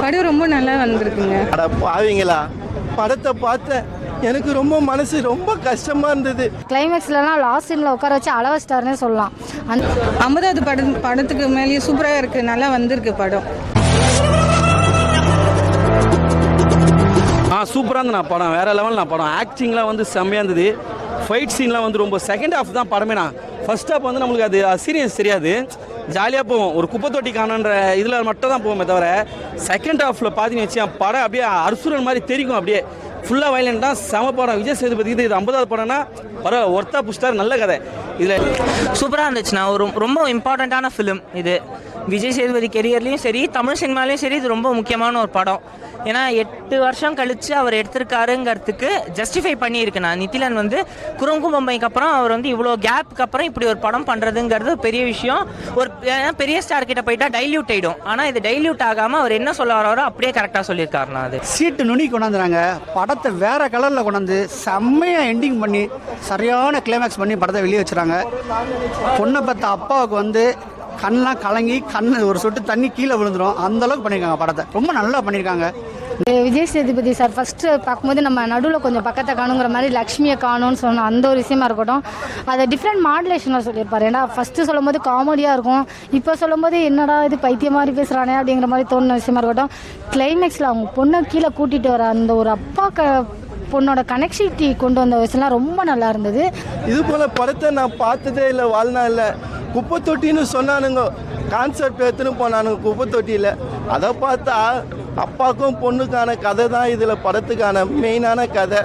படம் ரொம்ப நல்லா வந்திருக்குங்க. அட பாவீங்களா, படத்தை பார்த்தேன், எனக்கு ரொம்ப மனசு ரொம்ப கஷ்டமா இருந்தது. கிளைமேக்ஸ்லாம் லாஸ்ட் சீனில் உட்கார வச்சு அளவ ஸ்டார்னே சொல்லலாம். அந்த 50வது படத்துக்கு மேலேயே சூப்பராக இருக்குது, நல்லா வந்திருக்கு படம். சூப்பராக இருந்தது நான் படம், வேறு லெவல் நான் படம். ஆக்டிங்லாம் வந்து செம்மையாக இருந்தது. ஃபைட் சீன்லாம் வந்து ரொம்ப செகண்ட் ஹாஃப் தான் படமே. நான் ஃபர்ஸ்ட் ஹாஃப் வந்து நம்மளுக்கு அது சீரியஸ் தெரியாது, ஜாலியாக போவோம், ஒரு குப்பை தொட்டி காணன்ற இதில் மட்டும் தான் போவோமே தவிர செகண்ட் ஹாஃபில் பார்த்தீங்கன்னு வச்சு படம் அப்படியே அசுரன் மாதிரி தெரியும். அப்படியே ஃபுல்லாக வயலண்ட்டாக செம படம். விஜய் சேதுபதி இது 50வது படம்னா பரவாயில்ல, ஒர்த்தாக புஷ்டார், நல்ல கதை. இதில் சூப்பராக இருந்துச்சுண்ணா. ரொம்ப இம்பார்ட்டண்ட்டான ஃபிலிம் இது. விஜய் சேதுபதி கெரியர்லேயும் சரி, தமிழ் சினிமாலேயும் சரி, இது ரொம்ப முக்கியமான ஒரு படம். ஏன்னா 8 வருஷம் கழித்து அவர் எடுத்திருக்காருங்கிறதுக்கு ஜஸ்டிஃபை பண்ணியிருக்குண்ணா. நிதிலன் வந்து குறும்பு பொம்மைக்கு அப்புறம் அவர் வந்து இவ்வளோ கேப்புக்கு அப்புறம் இப்படி ஒரு படம் பண்ணுறதுங்கிறது பெரிய விஷயம். ஒரு பெரிய ஸ்டார் கிட்ட போயிட்டா டைல்யூட் ஆகிடும். ஆனால் இது டைல்யூட் ஆகாமல் அவர் என்ன சொல்ல வராரோ அப்படியே கரெக்டாக சொல்லியிருக்காருண்ணா. அது சீட்டு நுனி கொண்டாந்துறாங்க, படத்தை வேற கலரில் கொண்டாந்து செம்மையாக எண்டிங் பண்ணி சரியான கிளைமேக்ஸ் பண்ணி படத்தை வெளியே வச்சுறாங்க. பொண்ணை பார்த்த அப்பாவுக்கு வந்து கண்ணெலாம் கலங்கி ஒரு சொட்டு தண்ணி கீழே விழுந்துடும், அந்த அளவுக்கு பண்ணியிருக்காங்க படத்தை. ரொம்ப நல்லா பண்ணியிருக்காங்க. விஜய் சேதுபதி சார் ஃபஸ்ட்டு பார்க்கும்போது நம்ம நடுவில் கொஞ்சம் பக்கத்தை காணுங்கிற மாதிரி லக்ஷ்மியை காணும்னு சொன்னோம். அந்த ஒரு விஷயமா இருக்கட்டும், அதை டிஃப்ரெண்ட் மாடுலேஷனில் சொல்லியிருப்பார். ஏன்னா ஃபஸ்ட்டு சொல்லும் போது காமெடியாக இருக்கும், இப்போ சொல்லும் போது என்னடா இது பைத்தியம் மாதிரி பேசுகிறானே அப்படிங்கிற மாதிரி தோணுன விஷயமா இருக்கட்டும். கிளைமேக்ஸில் அவங்க பொண்ணை கீழே கூட்டிகிட்டு வர அந்த ஒரு அப்பா பொண்ணோட கனெக்டிவிட்டி கொண்டு வந்த விஷயம்லாம் ரொம்ப நல்லா இருந்தது. இது போல் படத்தை நான் பார்த்ததே இல்லை வாழ்நாளில். குப்பை தொட்டின்னு சொன்னானுங்க, கான்செப்ட் எடுத்துன்னு போனானுங்க குப்பை தொட்டியில். அதை பார்த்தா அப்பாவுக்கும் பொண்ணுக்கான கதை தான் இதில் படத்துக்கான மெயினான கதை.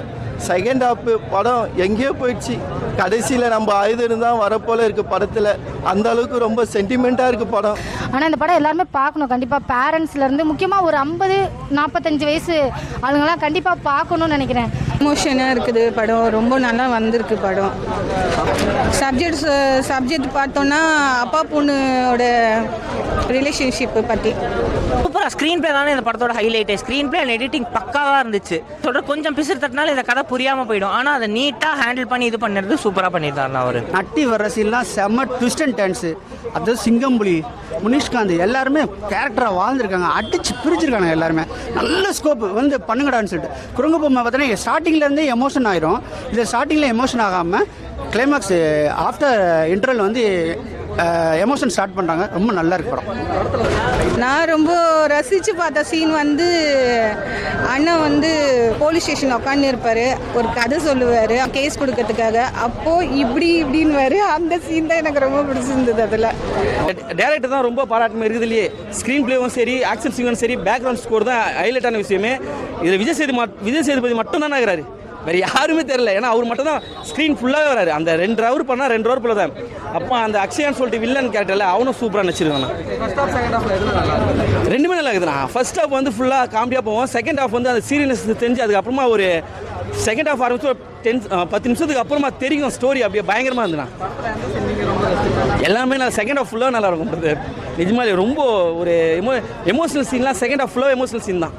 செகண்ட் ஹாஃப் படம் எங்கேயோ போயிடுச்சு, கடைசியில் நம்ம ஆயுதம் தான் வரப்போல இருக்குது படத்தில். அந்த அளவுக்கு ரொம்ப சென்டிமெண்ட்டாக இருக்குது படம். ஆனால் இந்த படம் எல்லாருமே பார்க்கணும் கண்டிப்பாக. பேரண்ட்ஸ்லேருந்து முக்கியமாக ஒரு 50-45 வயசு ஆளுங்கெல்லாம் கண்டிப்பாக பார்க்கணும்னு நினைக்கிறேன். எமோஷனாக இருக்குது படம், ரொம்ப நல்லா வந்திருக்கு படம். சப்ஜெக்ட் பார்த்தோன்னா அப்பா பொண்ணோட ரிலேஷன்ஷிப்பு பற்றி சூப்பராக ஸ்க்ரீன் பிளே தானே இந்த படத்தோட highlight. Screen play and editing பக்காவாக இருந்துச்சு. தொடர் கொஞ்சம் பிசுறு தட்டினாலும் இந்த கதை புரியாமல் போயிடும். ஆனால் அதை நீட்டாக ஹேண்டில் பண்ணி இது பண்ணுறது சூப்பராக பண்ணியிருந்தாருண்ணா அவர். நட்டி வர்ற சீன்லாம் செம்ம ட்விஸ்ட் அண்ட் டர்ன்ஸு. அது சிங்கம்புலி, முனிஷ்காந்த் எல்லாருமே கேரக்டராக வாழ்ந்துருக்காங்க, அடிச்சு பிரிச்சிருக்காங்க எல்லாருமே. நல்ல ஸ்கோப் வந்து பண்ணுங்கடான்னு சொல்லிட்டு. குறுங்கு பொம்மை பார்த்தீங்கன்னா ஸ்டார்டிங்லேருந்தே எமோஷன் ஆயிரும். இதில் ஸ்டார்டிங்கில் எமோஷன் ஆகாமல் கிளைமேக்ஸ் ஆஃப்டர் இன்டர்வல் வந்து எமோஷன் ஸ்டார்ட் பண்ணுறாங்க. ரொம்ப நல்லா இருக்கு படம். நான் ரொம்ப ரசித்து பார்த்த சீன் வந்து அண்ணன் வந்து போலீஸ் ஸ்டேஷனில் உட்காந்து இருப்பார், ஒரு கதை சொல்லுவார் கேஸ் கொடுக்கறதுக்காக. அப்போது இப்படின்னு அந்த சீன் தான் எனக்கு ரொம்ப பிடிச்சிருந்தது. அதில் டேரக்டர் தான் ரொம்ப பாராட்டுமே இருக்குது இல்லையே. ஸ்க்ரீன் பிளேவும் சரி, ஆக்ஷன் சீனும் சரி, பேக்ரவுண்ட் ஸ்கோர் தான் ஹைலைட்டான விஷயமே. இதில் விஜய் சேதுபதி மட்டும் தான் ஆகிறாரு, வேறு யாருமே தெரியல. ஏன்னா அவர் மட்டும் தான் ஸ்க்ரீன் ஃபுல்லாகவே வராரு. அந்த 2 ஹவர் பண்ணால் 2 ஹவர் ஃபுல்லாக தான். அப்போ அந்த அக்ஷயான்னு சொல்லிட்டு வில்லன் கேரக்டரில் அவனும் சூப்பராக நடிச்சிருக்காங்க. ரெண்டுமே நல்லா இருக்குதுண்ணா. ஃபர்ஸ்ட் ஹாஃப் வந்து ஃபுல்லாக காமெடியாக போவோம், செகண்ட் ஹாஃப் வந்து அந்த சீரியஸ்னஸ் தெரிஞ்சு அதுக்கப்புறமா ஒரு செகண்ட் ஹாஃப் ஆரம்பிச்சு 10 நிமிஷத்துக்கு அப்புறமா தெரியும் ஸ்டோரி. அப்படியே பயங்கரமாக இருந்துண்ணா. எல்லாமே நான் செகண்ட் ஹாஃப் ஃபுல்லாக நல்லா இருக்கும். நிஜமாலே ரொம்ப ஒரு எமோஷனல் சீன்லாம் செகண்ட் ஹாஃப் ஃபுல்லாக எமோஷனல் சீன் தான்.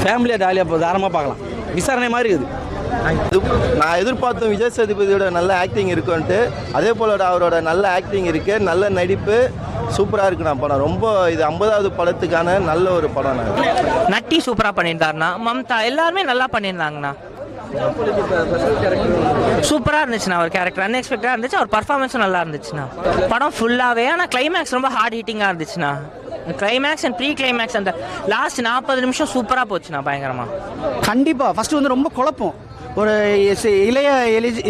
ஃபேமிலியாக ஜாலியாக தாராளமாக பார்க்கலாம், விசாரணை மாதிரி இருக்குது. நான் எதிர்பார்த்தோம் விஜய் சேதுபதியோட நல்ல ஆக்டிங் இருக்குன்ட்டு. அதே போல் அவரோட நல்ல ஆக்டிங் இருக்குது, நல்ல நடிப்பு சூப்பராக இருக்குண்ணா படம். ரொம்ப இது 50வது படத்துக்கான நல்ல ஒரு படம். நட்டி சூப்பராக பண்ணியிருந்தாருண்ணா. மம்தா எல்லாருமே நல்லா பண்ணியிருந்தாங்கண்ணா. சூப்பராக இருந்துச்சுண்ணா. அவர் கேரக்டர் அன்எக்ஸ்பெக்டடாக இருந்துச்சு, அவர் பர்ஃபார்மன்ஸும் நல்லா இருந்துச்சுண்ணா. படம் ஃபுல்லாகவே. ஆனால் கிளைமேக்ஸ் ரொம்ப ஹார்ட் ஹீட்டிங்காக இருந்துச்சுண்ணா. கிளைமேக்ஸ் அண்ட் ப்ரீ கிளைமேக்ஸ் அந்த லாஸ்ட் 40 நிமிஷம் சூப்பராக போச்சுண்ணா, பயங்கரமாக. கண்டிப்பாக ஃபஸ்ட்டு வந்து ரொம்ப குழப்பம். ஒரு இளைய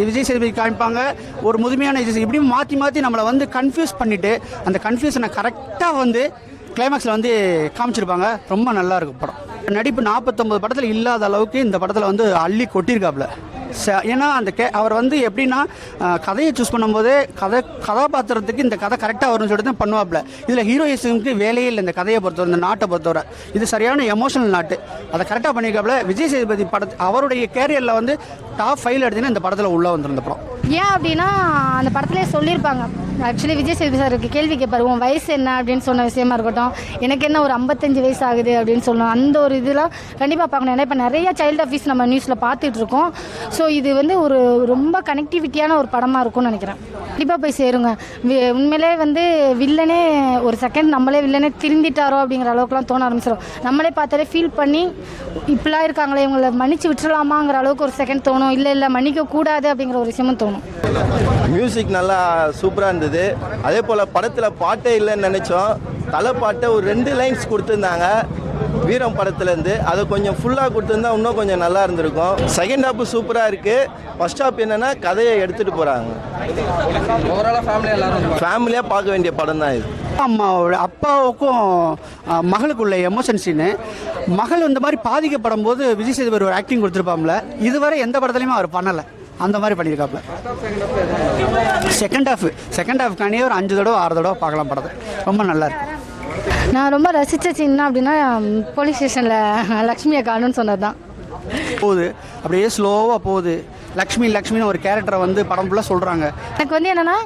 விஜய் சேதுபதி காமிப்பாங்க, ஒரு முதுமையான இப்படி மாற்றி நம்மளை வந்து கன்ஃபியூஸ் பண்ணிவிட்டு அந்த கன்ஃபியூஷனை கரெக்டாக வந்து கிளைமேக்ஸில் வந்து காமிச்சிருப்பாங்க. ரொம்ப நல்லா இருக்கும் படம். நடிப்பு 49 படத்தில் இல்லாத அளவுக்கு இந்த படத்தில் வந்து அள்ளி கொட்டியிருக்காப்புல. ஏன்னா அந்த அவர் வந்து எப்படின்னா கதையை சூஸ் பண்ணும்போது கதாபாத்திரத்துக்கு இந்த கதை கரெக்டாக வரும்னு சொல்லிட்டு தான் பண்ணுவாப்புல. இதில் ஹீரோயிஸுக்கு வேலையே இல்லை இந்த கதையை பொறுத்தவரை, இந்த நாட்டை பொறுத்தவரை. இது சரியான எமோஷனல் நாட்டு, அதை கரெக்டாக பண்ணியிருக்காப்புல. விஜய் சேதுபதி அவருடைய கேரியரில் வந்து டாப் 5 எடுத்தீங்கன்னா இந்த படத்தில் உள்ளே வந்துடும் இந்த படம். ஏன் அப்படின்னா அந்த படத்துலேயே சொல்லியிருப்பாங்க, ஆக்சுவலி விஜய் சேதுபதி சாருக்கு கேள்வி கேட்பாரு உன் வயசு என்ன அப்படின்னு சொன்ன விஷயமா இருக்கட்டும், எனக்கு என்ன ஒரு 55 வயசு ஆகுது அப்படின்னு சொல்லணும். அந்த ஒரு இதெல்லாம் கண்டிப்பாக பார்க்கணும். ஏன்னா இப்போ நிறைய சைல்டு ஆஃபீஸ் நம்ம நியூஸில் பார்த்துட்டு இருக்கோம். ஸோ இது வந்து ஒரு ரொம்ப கனெக்டிவிட்டியான ஒரு படமாக இருக்கும்னு நினைக்கிறேன். கண்டிப்பாக போய் சேருங்க. உண்மையிலே வந்து வில்லனே ஒரு செகண்ட் நம்மளே வில்லனே திருந்திட்டாரோ அப்படிங்கிற அளவுக்குலாம் தோண ஆரம்பிச்சிடும். நம்மளே பார்த்தாலே ஃபீல் பண்ணி இப்படிலாம் இருக்காங்களே இவங்களை மன்னிச்சு விட்டுறலாமாங்கிற அளவுக்கு ஒரு செகண்ட் தோணும். இல்லை மன்னிக்க கூடாது அப்படிங்கிற ஒரு விஷயமும் தோணும். மியூசிக் நல்லா சூப்பராக இருந்தது. அதே போல் படத்தில் பாட்டே இல்லைன்னு நினச்சோம். தலை பாட்டை ஒரு 2 லைன்ஸ் கொடுத்துருந்தாங்க வீரம் படத்துலேருந்து. அதை கொஞ்சம் ஃபுல்லாக கொடுத்துருந்தா இன்னும் கொஞ்சம் நல்லா இருந்திருக்கும். செகண்ட் ஹாப்பு சூப்பராக இருக்குது. ஃபர்ஸ்ட் ஹாப் என்னென்னா கதையை எடுத்துகிட்டு போகிறாங்க. ஃபேமிலியாக பார்க்க வேண்டிய படம் தான் இது. அம்மாவோட அப்பாவுக்கும் மகளுக்குள்ள எமோஷன் சீனு, மகள் இந்த மாதிரி பாதிக்கப்படும் போது விஜய் சேதுபதி ஒரு ஆக்டிங் கொடுத்துருப்பாம்ல, இதுவரை எந்த படத்துலையுமே அவர் பண்ணலை. அந்த மாதிரி பண்ணியிருக்காப்புல. செகண்ட் ஹாஃப்கானே ஒரு 5 தடவை 6 தடவை பார்க்கலாம் படத்தை. ரொம்ப நல்லா இருக்கு. நான் ரொம்ப ரசித்த சீன்னா அப்படின்னா போலீஸ் ஸ்டேஷனில் லக்ஷ்மியை காணுன்னு சொன்னது தான். போகுது அப்படியே ஸ்லோவாக போகுது. லக்ஷ்மின்னு ஒரு கேரக்டரை வந்து படம் ஃபுல்லாக சொல்கிறாங்க. எனக்கு வந்து என்னென்னா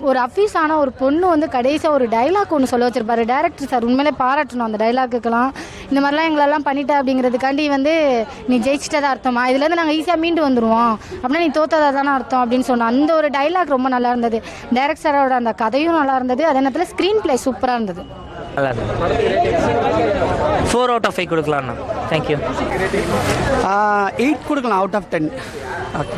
ஒரு அஃபீஸ் ஆன ஒரு பொண்ணு வந்து கடைசியாக ஒரு டைலாக் ஒன்று சொல்ல வச்சிருப்பாரு டேரக்டர் சார். உண்மையிலே பாராட்டணும் அந்த டைலாக்குக்கெல்லாம். இந்த மாதிரிலாம் எங்களெல்லாம் பண்ணிட்டா அப்படிங்கிறதுக்காண்டி வந்து நீ ஜெயிச்சிட்டதா அர்த்தமா, இதுலேருந்து நாங்கள் ஈஸியாக மீண்டு வந்துடுவோம் அப்படின்னா நீ தோத்ததா தானே அர்த்தம் அப்படின்னு சொன்னோம். அந்த ஒரு டைலாக் ரொம்ப நல்லா இருந்தது. டேரக்டர் சாரோட அந்த கதையும் நல்லா இருந்தது. அதே நேரத்தில் ஸ்க்ரீன் பிளே சூப்பராக இருந்தது. நல்லா இருந்தது. 4 out of 5 கொடுக்கலாம்ண்ணா. தேங்க்யூ. 8 கொடுக்கலாம் out of 10. ஓகே.